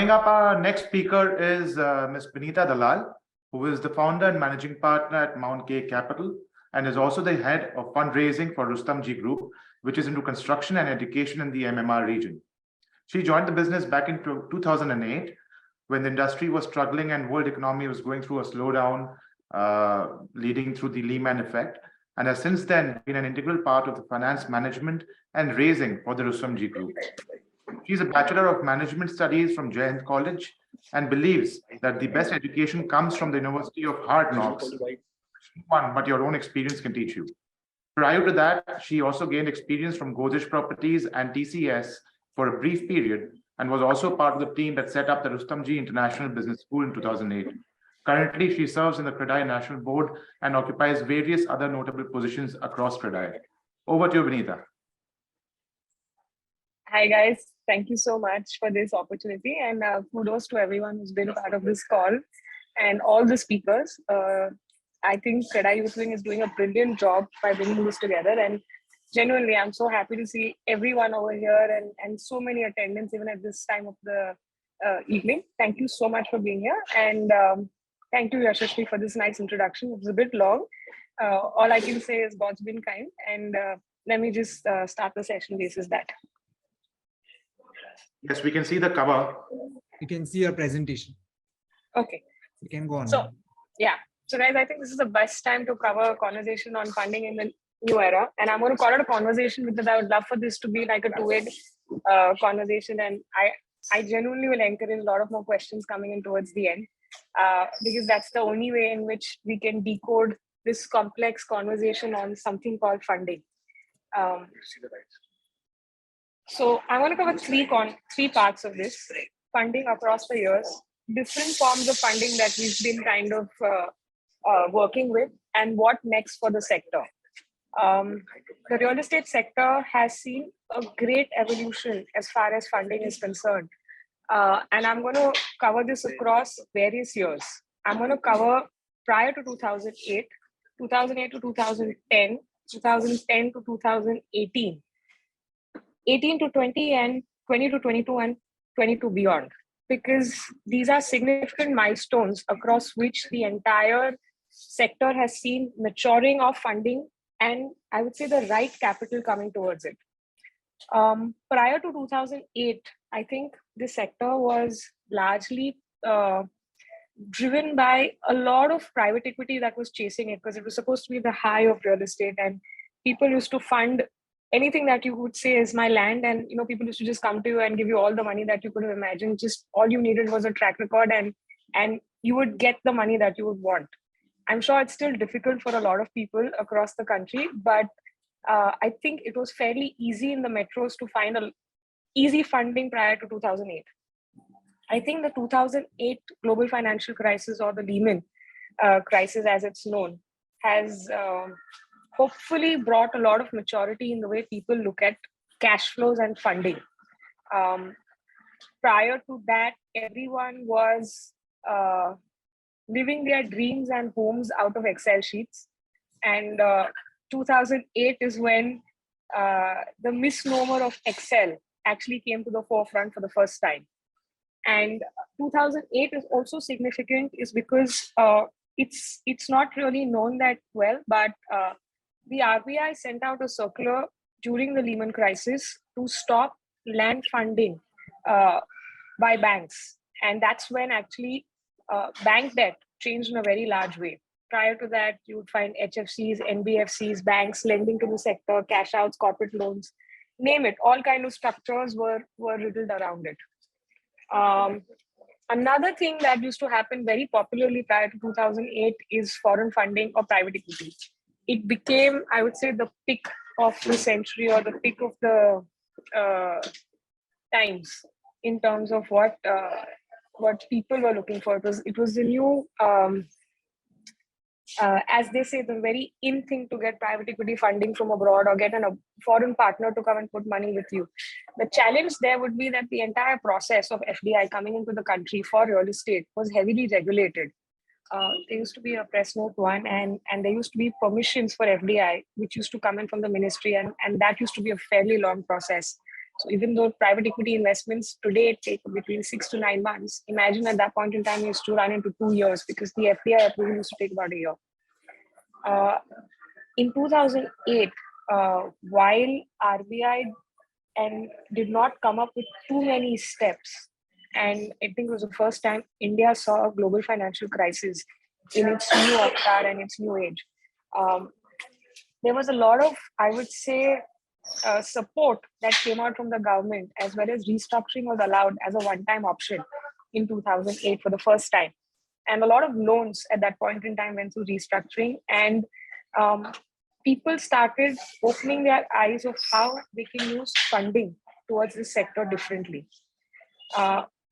Coming up, our next speaker is Ms. Binitha Dalal, who is the founder and managing partner at Mount K Capital and is also the head of fundraising for Rustomjee Group, which is into construction and education in the MMR region. She joined the business back in 2008 when the industry was struggling and world economy was going through a slowdown, leading through the Lehman effect, and has since then been an integral part of the finance management and raising for the Rustomjee Group. She's a Bachelor of Management Studies from Jain College and believes that the best education comes from the University of Hard Knocks, one but your own experience can teach you. Prior to that, she also gained experience from Godrej Properties and TCS for a brief period and was also part of the team that set up the Rustomjee International Business School in 2008. Currently, she serves in the CREDAI National Board and occupies various other notable positions across CREDAI. Over to you, Binitha. Hi, guys. Thank you so much for this opportunity, and kudos to everyone who's been part of this call and all the speakers. I think CREDAI Youth Wing is doing a brilliant job by bringing this together, and genuinely, I'm so happy to see everyone over here and so many attendants even at this time of the evening. Thank you so much for being here, and thank you, Yashashri, for this nice introduction. It was a bit long. All I can say is God's been kind, and let me just start the session basis that. Yes, we can see the cover. You can see your presentation. Okay. You can go on. So, yeah. So, guys, I think this is the best time to cover a conversation on funding in the new era. And I'm going to call it a conversation because I would love for this to be like a two-way conversation. And I genuinely will encourage a lot of more questions coming in towards the end because that's the only way in which we can decode this complex conversation on something called funding. So I want to cover three parts of this: funding across the years, different forms of funding that we've been kind of working with, and what next for the sector. The real estate sector has seen a great evolution as far as funding is concerned. And I'm going to cover this across various years. I'm going to cover prior to 2008, 2008 to 2010, 2010 to 2018. 18 to 20 and 20 to 22 and 22 beyond, because these are significant milestones across which the entire sector has seen maturing of funding and I would say the right capital coming towards it. Prior to 2008, I think the sector was largely driven by a lot of private equity that was chasing it because it was supposed to be the high of real estate, and people used to fund anything that you would say is my land, and people used to just come to you and give you all the money that you could have imagined. Just all you needed was a track record, and you would get the money that you would want. I'm sure it's still difficult for a lot of people across the country, but I think it was fairly easy in the metros to find easy funding prior to 2008. I think the 2008 global financial crisis, or the Lehman crisis as it's known, has hopefully brought a lot of maturity in the way people look at cash flows and funding. Prior to that, everyone was living their dreams and homes out of Excel sheets. And 2008 is when the misnomer of Excel actually came to the forefront for the first time. And 2008 is also significant is because it's not really known that well, but the RBI sent out a circular during the Lehman crisis to stop land funding by banks. And that's when actually bank debt changed in a very large way. Prior to that, you would find HFCs, NBFCs, banks lending to the sector, cash outs, corporate loans, name it. All kind of structures were riddled around it. Another thing that used to happen very popularly prior to 2008 is foreign funding or private equity. It became, I would say, the pick of the century or the pick of the times in terms of what people were looking for. It was the new, as they say, the very in thing to get private equity funding from abroad or get a foreign partner to come and put money with you. The challenge there would be that the entire process of FDI coming into the country for real estate was heavily regulated. There used to be a press note 1 and there used to be permissions for FDI, which used to come in from the ministry, and that used to be a fairly long process. So even though private equity investments today take between 6 to 9 months, imagine at that point in time, it used to run into 2 years because the FDI approval used to take about a year. In 2008, while RBI and did not come up with too many steps, and I think it was the first time India saw a global financial crisis in its new avatar and its new age. There was a lot of, I would say, support that came out from the government, as well as restructuring was allowed as a one-time option in 2008 for the first time. And a lot of loans at that point in time went through restructuring, and people started opening their eyes of how they can use funding towards this sector differently.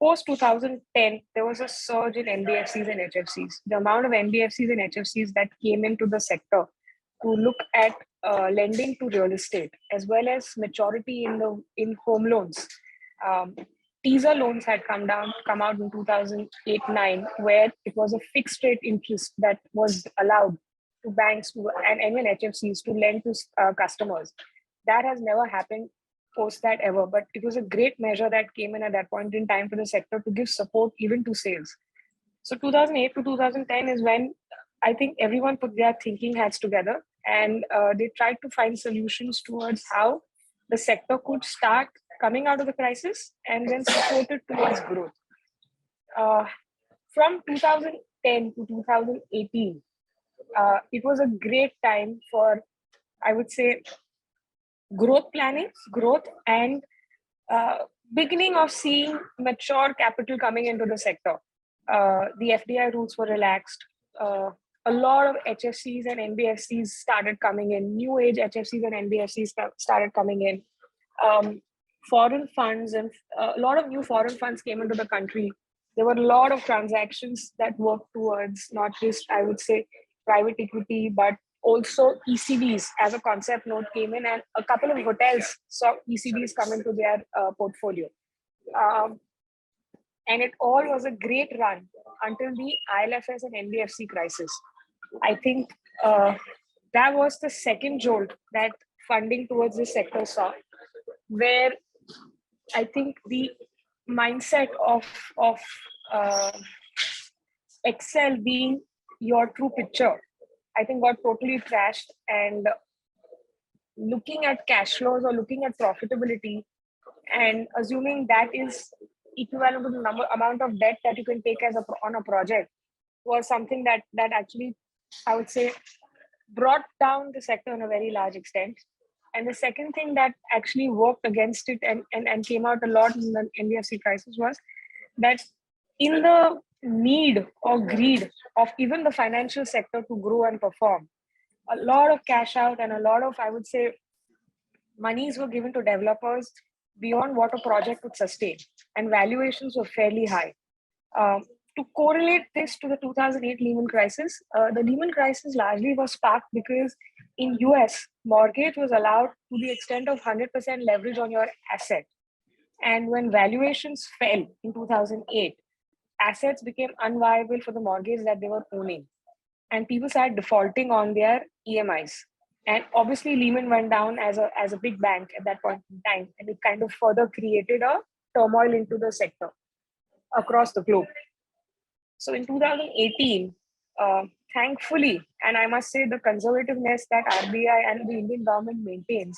Post 2010, there was a surge in NBFCs and HFCs. The amount of NBFCs and HFCs that came into the sector to look at lending to real estate, as well as maturity in home loans. Teaser loans had come out in 2008-9, where it was a fixed rate interest that was allowed to banks and even HFCs to lend to customers. That has never happened post that ever, but it was a great measure that came in at that point in time for the sector to give support even to sales. So 2008 to 2010 is when I think everyone put their thinking hats together, and they tried to find solutions towards how the sector could start coming out of the crisis and then support it towards growth. From 2010 to 2018, it was a great time for, I would say, growth planning, growth, and beginning of seeing mature capital coming into the sector. The FDI rules were relaxed. A lot of HFCs and NBFCs started coming in. New age HFCs and NBFCs started coming in. Foreign funds and a lot of new foreign funds came into the country. There were a lot of transactions that worked towards not just, I would say, private equity, but also ECBs as a concept note came in, and a couple of hotels saw ECBs come into their portfolio. And it all was a great run until the ILFS and NBFC crisis. I think that was the second jolt that funding towards this sector saw, where I think the mindset of Excel being your true picture, I think got totally trashed, and looking at cash flows or looking at profitability and assuming that is equivalent to the amount of debt that you can take on a project was something that actually, I would say, brought down the sector in a very large extent. And the second thing that actually worked against it and came out a lot in the NBFC crisis was that in the need or greed of even the financial sector to grow and perform, a lot of cash out and a lot of, I would say, monies were given to developers beyond what a project could sustain, and valuations were fairly high. To correlate this to the 2008 Lehman crisis, the Lehman crisis largely was sparked because in US, mortgage was allowed to the extent of 100% leverage on your asset. And when valuations fell in 2008, assets became unviable for the mortgage that they were owning. And people started defaulting on their EMIs. And obviously, Lehman went down as a big bank at that point in time. And it kind of further created a turmoil into the sector across the globe. So in 2018, thankfully, and I must say the conservativeness that RBI and the Indian government maintains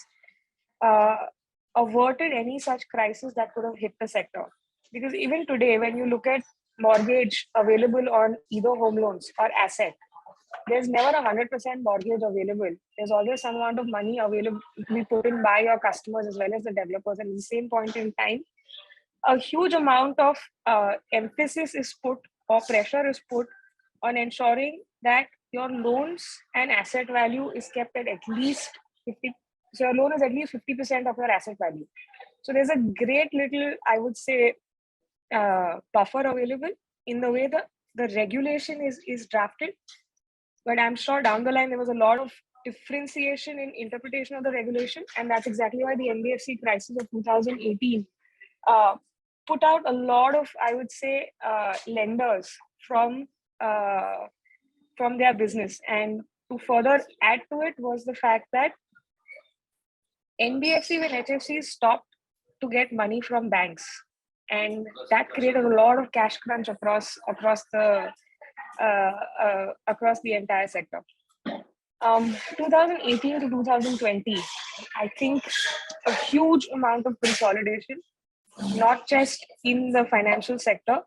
averted any such crisis that could have hit the sector. Because even today, when you look at mortgage available on either home loans or asset, there's never 100% mortgage available. There's always some amount of money available to be put in by your customers as well as the developers. And at the same point in time, a huge amount of emphasis is put or pressure is put on ensuring that your loans and asset value is kept at least 50. So your loan is at least 50% of your asset value. So there's a great little, I would say, buffer available in the way the regulation is drafted. But I'm sure down the line, there was a lot of differentiation in interpretation of the regulation. And that's exactly why the NBFC crisis of 2018 put out a lot of, I would say, lenders from their business. And to further add to it was the fact that NBFC when HFCs stopped to get money from banks, and that created a lot of cash crunch across the entire sector. 2018 to 2020, I think a huge amount of consolidation, not just in the financial sector,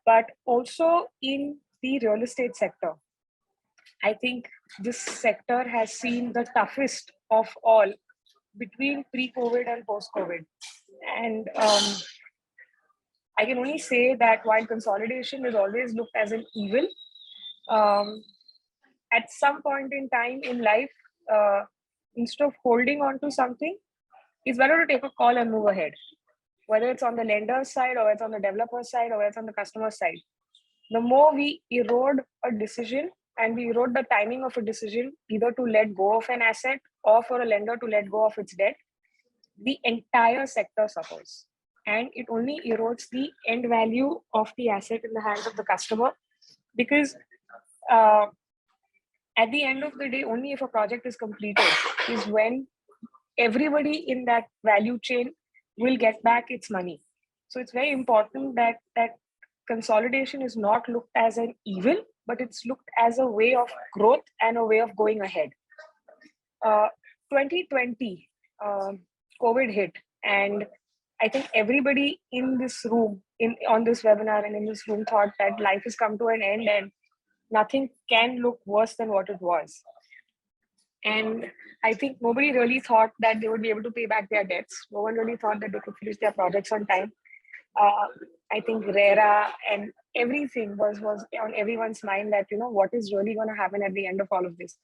but also in the real estate sector. I think this sector has seen the toughest of all between pre-COVID and post-COVID. And I can only say that while consolidation is always looked as an evil, um, at some point in time in life, instead of holding on to something, it's better to take a call and move ahead. Whether it's on the lender's side, or it's on the developer's side, or it's on the customer's side. The more we erode a decision and we erode the timing of a decision, either to let go of an asset or for a lender to let go of its debt, the entire sector suffers. And it only erodes the end value of the asset in the hands of the customer, because at the end of the day, only if a project is completed is when everybody in that value chain will get back its money. So it's very important that consolidation is not looked as an evil, but it's looked as a way of growth and a way of going ahead. 2020, COVID hit, and I think everybody in this room, on this webinar and in this room, thought that life has come to an end and nothing can look worse than what it was. And I think nobody really thought that they would be able to pay back their debts. No one really thought that they could finish their projects on time. I think RERA and everything was on everyone's mind, that, what is really going to happen at the end of all of this.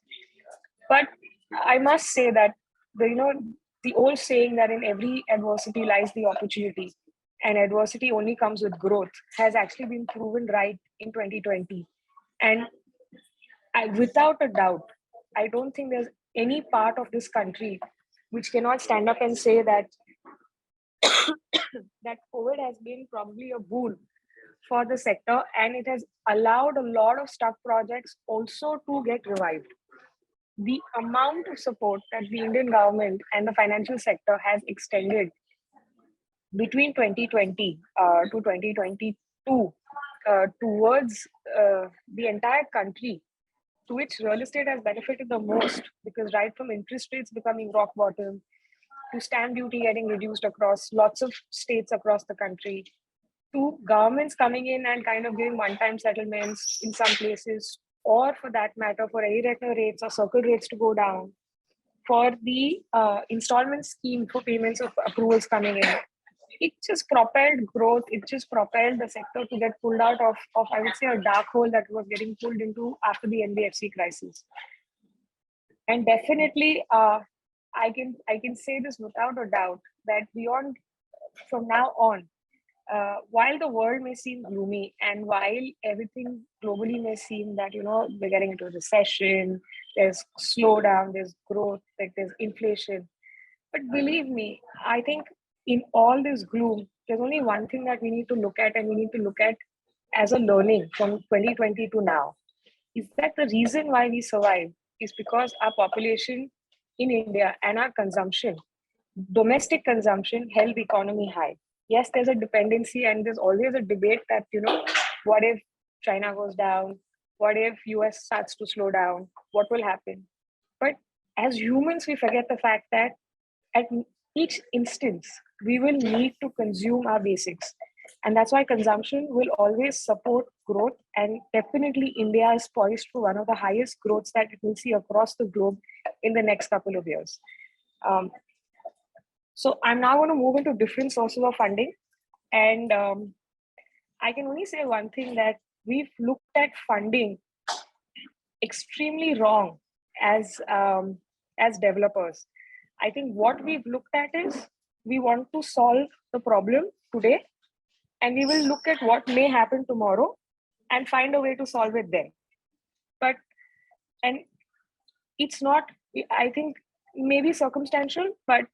But I must say that the old saying that in every adversity lies the opportunity, and adversity only comes with growth, has actually been proven right in 2020. And without a doubt, I don't think there's any part of this country which cannot stand up and say that that COVID has been probably a boon for the sector, and it has allowed a lot of stuck projects also to get revived. The amount of support that the Indian government and the financial sector has extended between 2020 to 2022 towards the entire country, to which real estate has benefited the most, because right from interest rates becoming rock bottom, to stamp duty getting reduced across lots of states across the country, to governments coming in and kind of giving one-time settlements in some places, or for that matter, for irregular rates or circle rates to go down, for the installment scheme for payments of approvals coming in. It just propelled growth. It just propelled the sector to get pulled out of I would say, a dark hole that was getting pulled into after the NBFC crisis. And definitely, I can say this without a doubt, that from now on, while the world may seem gloomy, and while everything globally may seem that we're getting into a recession, there's slowdown, there's growth, like there's inflation, but believe me, I think in all this gloom, there's only one thing that we need to look at, and we need to look at as a learning from 2020 to now, is that the reason why we survive is because our population in India and our consumption, domestic consumption, held the economy high. Yes, there's a dependency, and there's always a debate that, what if China goes down? What if US starts to slow down? What will happen? But as humans, we forget the fact that at each instance, we will need to consume our basics. And that's why consumption will always support growth. And definitely India is poised for one of the highest growths that it will see across the globe in the next couple of years. So I'm now going to move into different sources of funding. And I can only say one thing, that we've looked at funding extremely wrong as developers. I think what we've looked at is, we want to solve the problem today, and we will look at what may happen tomorrow and find a way to solve it then. And it's not, I think, maybe circumstantial, but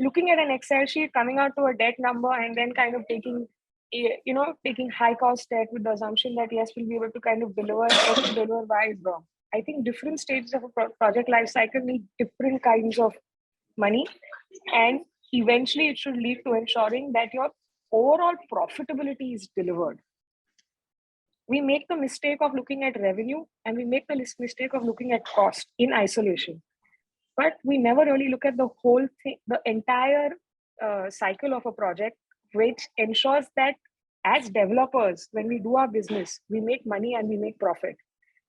looking at an Excel sheet, coming out to a debt number, and then kind of taking high cost debt with the assumption that yes, we'll be able to kind of deliver Y is wrong. I think different stages of a project life cycle need different kinds of money, and eventually it should lead to ensuring that your overall profitability is delivered. We make the mistake of looking at revenue and we make the mistake of looking at cost in isolation. But we never really look at the whole thing, the entire cycle of a project, which ensures that as developers, when we do our business, we make money and we make profit.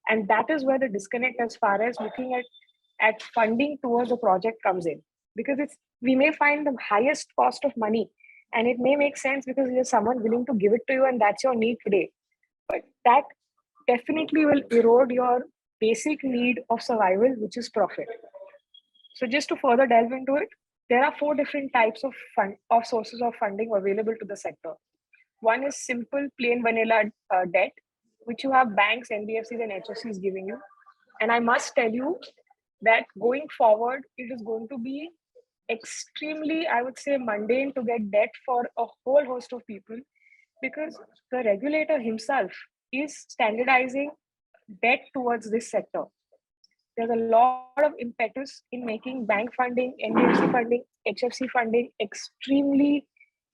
And that is where the disconnect as far as looking at funding towards a project comes in. Because we may find the highest cost of money and it may make sense because there's someone willing to give it to you and that's your need today. But that definitely will erode your basic need of survival, which is profit. So just to further delve into it, there are 4 different types of sources of funding available to the sector. One is simple, plain vanilla debt, which you have banks, NBFCs, and HFCs giving you. And I must tell you that going forward, it is going to be extremely, I would say, mundane to get debt for a whole host of people because the regulator himself is standardizing debt towards this sector. There's a lot of impetus in making bank funding, NBFC funding, HFC funding extremely,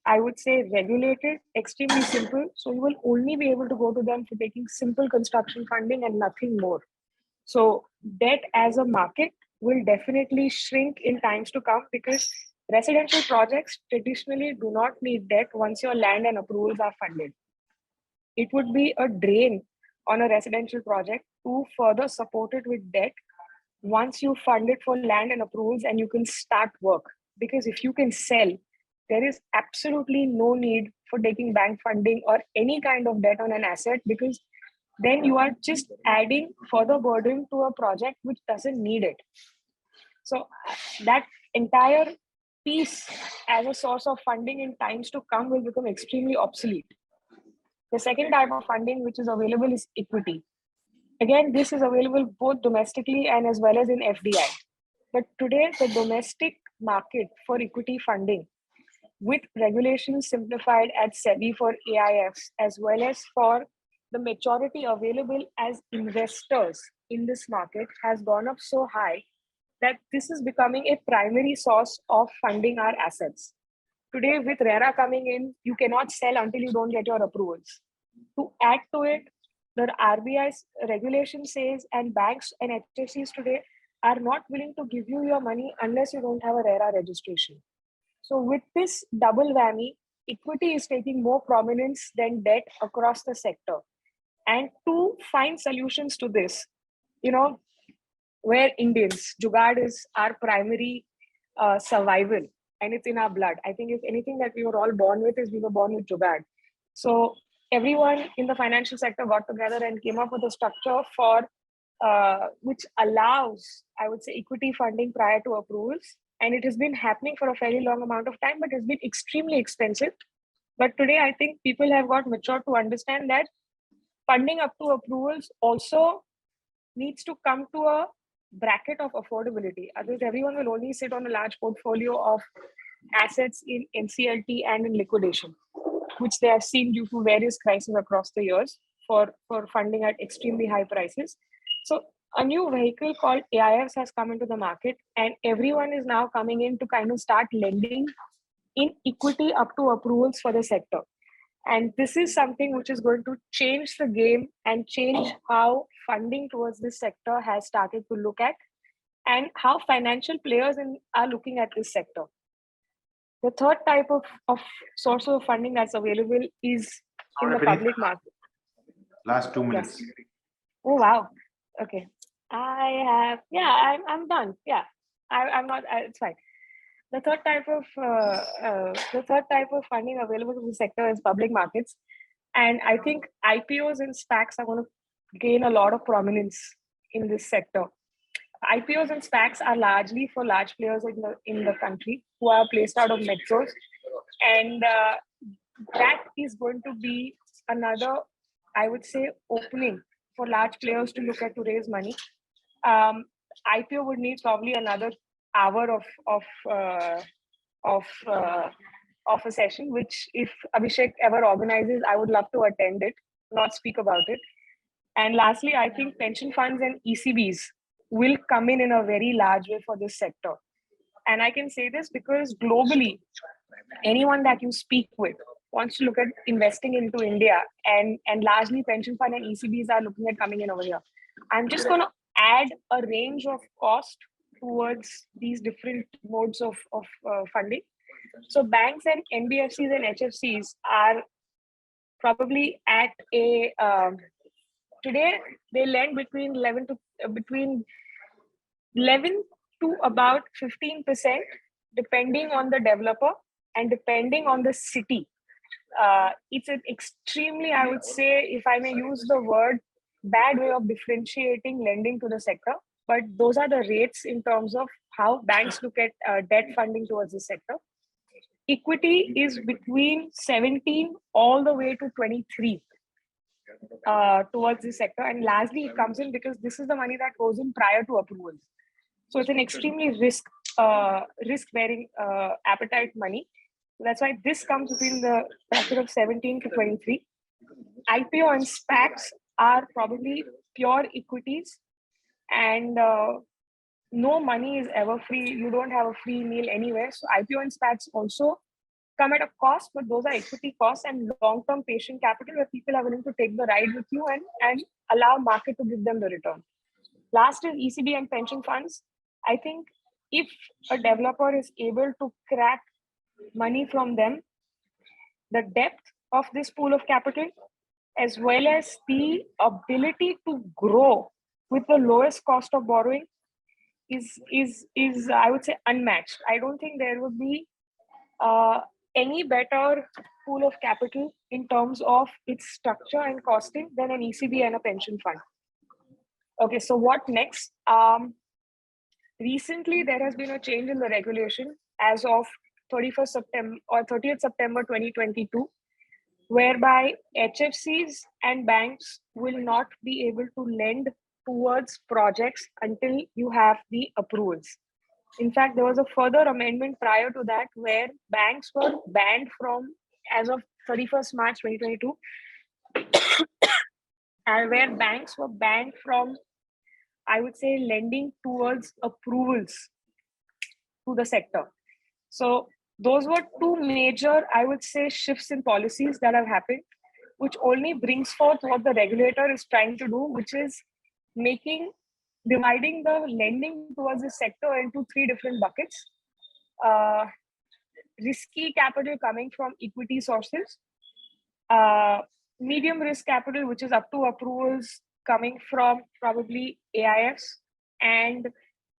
I would say, regulated, extremely simple. So you will only be able to go to them for taking simple construction funding and nothing more. So debt as a market will definitely shrink in times to come because residential projects traditionally do not need debt once your land and approvals are funded. It would be a drain on a residential project to further support it with debt once you fund it for land and approvals and you can start work. Because if you can sell, there is absolutely no need for taking bank funding or any kind of debt on an asset because then you are just adding further burden to a project which doesn't need it. So that entire piece as a source of funding in times to come will become extremely obsolete. The second type of funding which is available is equity. Again, this is available both domestically and as well as in FDI. But today, the domestic market for equity funding, with regulations simplified at SEBI for AIFs, as well as for the maturity available as investors in this market, has gone up so high that this is becoming a primary source of funding our assets. Today, with RERA coming in, you cannot sell until you don't get your approvals. To add to it, the RBI's regulation says, and banks and HFCs today are not willing to give you your money unless you don't have a RERA registration. So with this double whammy, equity is taking more prominence than debt across the sector. And to find solutions to this, where Indians, Jugaad is our primary survival and it's in our blood. I think if anything that we were all born with is we were born with Jugaad. So everyone in the financial sector got together and came up with a structure for which allows, I would say, equity funding prior to approvals. And it has been happening for a fairly long amount of time, but it's been extremely expensive. But today, I think people have got mature to understand that funding up to approvals also needs to come to a bracket of affordability. Otherwise, everyone will only sit on a large portfolio of assets in NCLT and in liquidation, which they have seen due to various crises across the years for funding at extremely high prices. So a new vehicle called AIFs has come into the market and everyone is now coming in to kind of start lending in equity up to approvals for the sector. And this is something which is going to change the game and change how funding towards this sector has started to look at and how financial players are looking at this sector. The third type of source of funding that's available is in the public market. Last 2 minutes. Yes. Oh, wow. Okay. I'm done. Yeah, I'm not, it's fine. The third type of funding available to the sector is public markets. And I think IPOs and SPACs are going to gain a lot of prominence in this sector. IPOs and SPACs are largely for large players in the country who are placed out of metros. And that is going to be another, I would say, opening for large players to look at to raise money. IPO would need probably another hour of a session, which if Abhishek ever organizes, I would love to attend it, not speak about it. And lastly, I think pension funds and ECBs will come in a very large way for this sector. And I can say this because globally, anyone that you speak with wants to look at investing into India, and largely pension fund and ECBs are looking at coming in over here. I'm just going to add a range of cost towards these different modes of funding. So banks and NBFCs and HFCs are probably at a today they lend between 11 to about 15%, depending on the developer and depending on the city. It's an extremely, I would say, if I may use the word, bad way of differentiating lending to the sector. But those are the rates in terms of how banks look at debt funding towards the sector. Equity is between 17 all the way to 23 towards the sector. And lastly, it comes in because this is the money that goes in prior to approvals. So it's an extremely risk-bearing appetite money. That's why this comes between the bracket of 17 to 23. IPO and SPACs are probably pure equities, and no money is ever free. You don't have a free meal anywhere. So IPO and SPACs also come at a cost, but those are equity costs and long-term patient capital where people are willing to take the ride with you and allow market to give them the return. Last is ECB and pension funds. I think if a developer is able to crack money from them, the depth of this pool of capital, as well as the ability to grow with the lowest cost of borrowing is I would say unmatched. I don't think there would be any better pool of capital in terms of its structure and costing than an ECB and a pension fund. Okay, so what next? Recently, there has been a change in the regulation as of 31st September or 30th September 2022, whereby HFCs and banks will not be able to lend towards projects until you have the approvals. In fact, there was a further amendment prior to that where banks were banned from, as of 31st March 2022, and where banks were banned from, I would say, lending towards approvals to the sector. So those were two major, I would say, shifts in policies that have happened, which only brings forth what the regulator is trying to do, which is dividing the lending towards the sector into three different buckets. Risky capital coming from equity sources, medium risk capital, which is up to approvals, coming from probably AIFs, and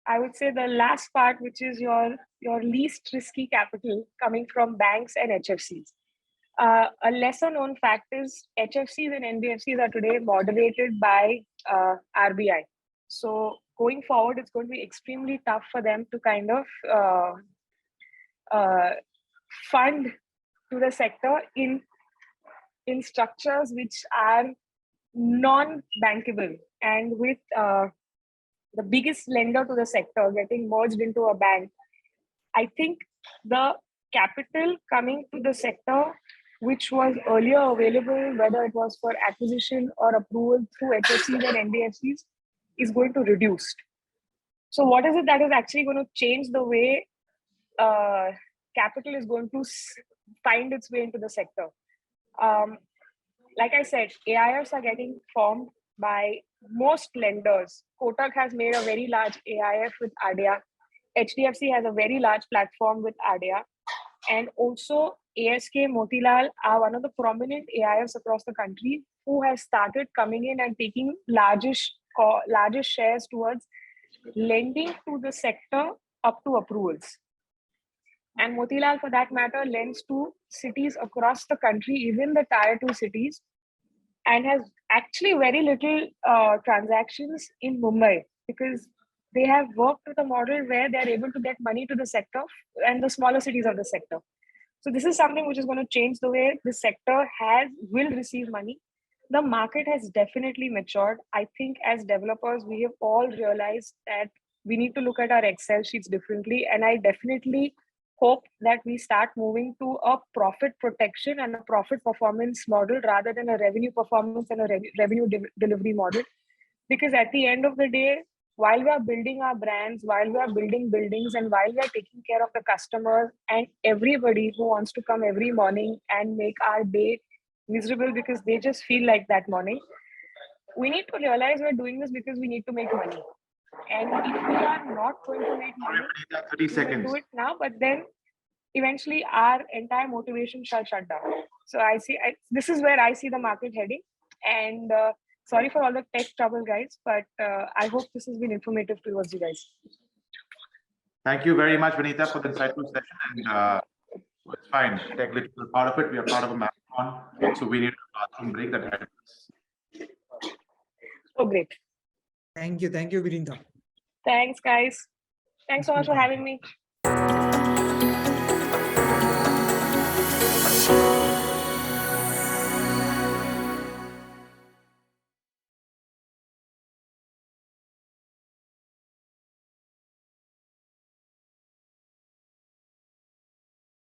I would say the last part, which is your least risky capital coming from banks and HFCs. A lesser known fact is HFCs and NBFCs are today moderated by RBI. So going forward, it's going to be extremely tough for them to kind of fund to the sector in structures which are non-bankable, and with the biggest lender to the sector getting merged into a bank, I think the capital coming to the sector, which was earlier available, whether it was for acquisition or approval through HFCs and NBFCs, is going to reduce. So what is it that is actually going to change the way capital is going to find its way into the sector? Like I said, AIFs are getting formed by most lenders. Kotak has made a very large AIF with ADIA. HDFC has a very large platform with ADIA. And also ASK, Motilal are one of the prominent AIFs across the country who has started coming in and taking largest shares towards lending to the sector up to approvals. And Motilal, for that matter, lends to cities across the country, even the tier 2 cities, and has actually very little transactions in Mumbai, because they have worked with a model where they're able to get money to the sector and the smaller cities of the sector. So this is something which is going to change the way the sector will receive money. The market has definitely matured. I think as developers, we have all realized that we need to look at our Excel sheets differently. And I definitely hope that we start moving to a profit protection and a profit performance model rather than a revenue performance and a revenue delivery model. Because at the end of the day, while we are building our brands, while we are building buildings, and while we are taking care of the customers and everybody who wants to come every morning and make our day miserable because they just feel like that morning, we need to realize we're doing this because we need to make money. And if we are not going to make money, 30 we will seconds. do it now, but then eventually our entire motivation shall shut down. So this is where I see the market heading. And sorry for all the tech trouble, guys, but I hope this has been informative towards you guys. Thank you very much, Binitha, for the insightful session. And it's fine. Technically, we're part of it. We are part of a marathon. So we need a bathroom break that happens. Oh, great. Thank you, Binitha. Thanks, guys. Thanks so much for having me.